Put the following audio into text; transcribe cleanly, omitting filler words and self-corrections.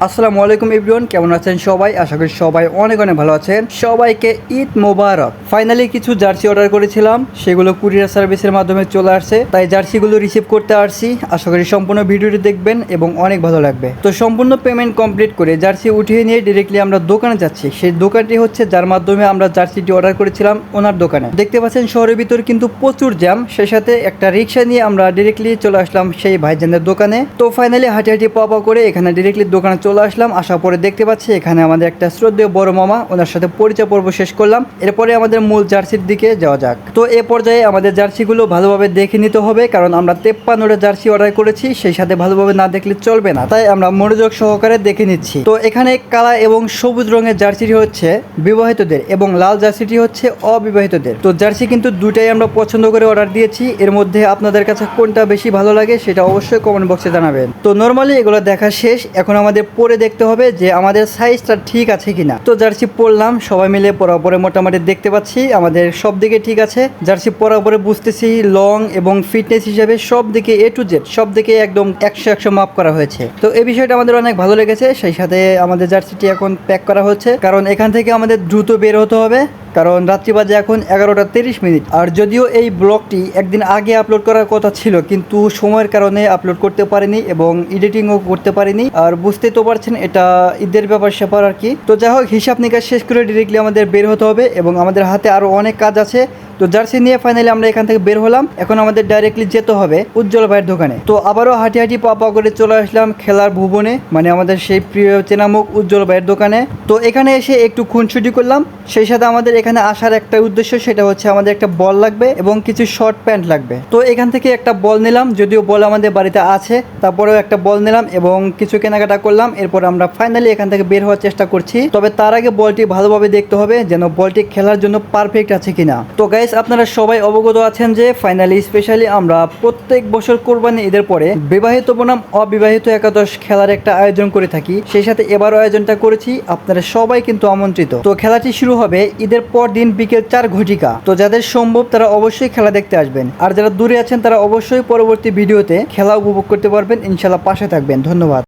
আসসালামু আলাইকুম এভরিওয়ান, কেমন আছেন সবাই? আশা করি সবাই অনেক অনেক ভালো আছেন। সবাইকে ঈদ মোবারক। ফাইনালি কিছু জার্সি অর্ডার করেছিলাম, সেগুলো কুরিয়ার সার্ভিসের মাধ্যমে চলে আসছে, তাই জার্সিগুলো রিসিভ করতে আসছি। আশা করি সম্পূর্ণ ভিডিওটি দেখবেন এবং অনেক ভালো লাগবে। তো সম্পূর্ণ পেমেন্ট কমপ্লিট করে জার্সি উঠিয়ে নিয়ে ডিরেক্টলি আমরা দোকানে যাচ্ছি। সেই দোকানটি হচ্ছে যার মাধ্যমে আমরা জার্সিটি অর্ডার করেছিলাম, ওনার দোকানে। দেখতে পাচ্ছেন শহরের ভিতর কিন্তু প্রচুর জ্যাম, সেই সাথে একটা রিক্সা নিয়ে আমরা ডিরেক্টলি চলে আসলাম সেই ভাইজানের দোকানে। তো ফাইনালি হাঁটি হাঁটি পাওয়া করে এখানে ডিরেক্টলি দোকানে চলে আসলাম। আসার পরে দেখতে পাচ্ছি এখানে আমাদের একটা শ্রদ্ধেয় বড় মামা, ওনার সাথে পরিচয় পর্ব শেষ করলাম। এরপরে আমাদের মূল জার্সির দিকে যাওয়া যাক। তো এ পর্যায়ে আমাদের জার্সিগুলো ভালোভাবে দেখে নিতে হবে, কারণ আমরা 53টা জার্সি অর্ডার করেছি, সেই সাথে ভালোভাবে না দেখলে চলবে না, তাই আমরা মনোযোগ সহকারে দেখে নিচ্ছি। তো এখানে কালা এবং সবুজ রঙের জার্সিটি হচ্ছে বিবাহিতদের এবং লাল জার্সিটি হচ্ছে অবিবাহিতদের। তো জার্সি কিন্তু দুটাই আমরা পছন্দ করে অর্ডার দিয়েছি। এর মধ্যে আপনাদের কাছে কোনটা বেশি ভালো লাগে সেটা অবশ্যই কমেন্ট বক্সে জানাবেন। তো নর্মালি এগুলো দেখা শেষ, এখন আমাদের পরে দেখতে হবে যে আমাদের সাইজটা ঠিক আছে কিনা। তো জার্সি পরলাম, সবাই মিলে পরার পরে মোটামুটি দেখতে পাচ্ছি আমাদের সব দিকে ঠিক আছে। জার্সি পরার পরে বুঝতেছি লং এবং ফিটনেস হিসাবে সব দিকে A to Z সব দিকে একদম 100 মাপ করা হয়েছে। তো এই বিষয়টা আমাদের অনেক ভালো লেগেছে। সেই সাথে আমাদের জার্সিটি এখন প্যাক করা হচ্ছে, কারণ এখান থেকে আমাদের দ্রুত বের হতে হবে, কারণ রাত্রি বাজে এখন 11টা 30 মিনিট। আর যদিও এই ব্লগটি একদিন আগে আপলোড করার কথা ছিল, কিন্তু সময়ের কারণে আপলোড করতে পারিনি এবং এডিটিংও করতে পারিনি। আর বুঝতেই তো পারছেন এটা ঈদের ব্যাপার স্যাপার আর কি। তো যাই হোক, হিসাব নিকাশ শেষ করে ডিরেক্টলি আমাদের বের হতে হবে এবং আমাদের হাতে আরও অনেক কাজ আছে। তো জার্সি নিয়ে ফাইনালি আমরা এখান থেকে বের হলাম। এখন আমাদের ডাইরেক্টলি যেতে হবে উজ্জ্বল ভাইয়ের দোকানে। তো আবারও হাঁটি হাঁটি পা করে চলে আসলাম খেলার ভুবনে, মানে আমাদের সেই প্রিয় চেনামুখ উজ্জ্বল ভাইয়ের দোকানে। তো এখানে এসে একটু খুনছুটি করলাম। সেই সাথে আমাদের এখানে আসার একটা উদ্দেশ্য, সেটা হচ্ছে আমাদের একটা বল লাগবে এবং কিছু শর্ট প্যান্ট লাগবে। তো এখান থেকে একটা বল নিলাম, যদিও বল আমাদের বাড়িতে আছে, তারপরেও একটা বল নিলাম এবং কিছু কেনাকাটা করলাম। এরপর আমরা ফাইনালি এখান থেকে বের হওয়ার চেষ্টা করছি। তবে তার আগে বলটি ভালোভাবে দেখতে হবে যেন বলটি খেলার জন্য পারফেক্ট আছে কিনা। তো গাইস, আপনারা সবাই অবগত আছেন যে ফাইনালি স্পেশালি আমরা প্রত্যেক বছর কোরবানি ঈদের পরে বিবাহিত বনাম অবিবাহিত একাদশ খেলার একটা আয়োজন করে থাকি। সেই সাথে এবারও আয়োজনটা করেছি, আপনারা সবাই কিন্তু আমন্ত্রিত। তো খেলাটি শুরু হবে ঈদের পর দিন বিকেল 4 ঘটিকা। তো যাদের সম্ভব তারা অবশ্যই খেলা দেখতে আসবেন, আর যারা দূরে আছেন তারা অবশ্যই পরবর্তী ভিডিওতে খেলা উপভোগ করতে পারবেন। ইনশাল্লাহ পাশে থাকবেন। ধন্যবাদ।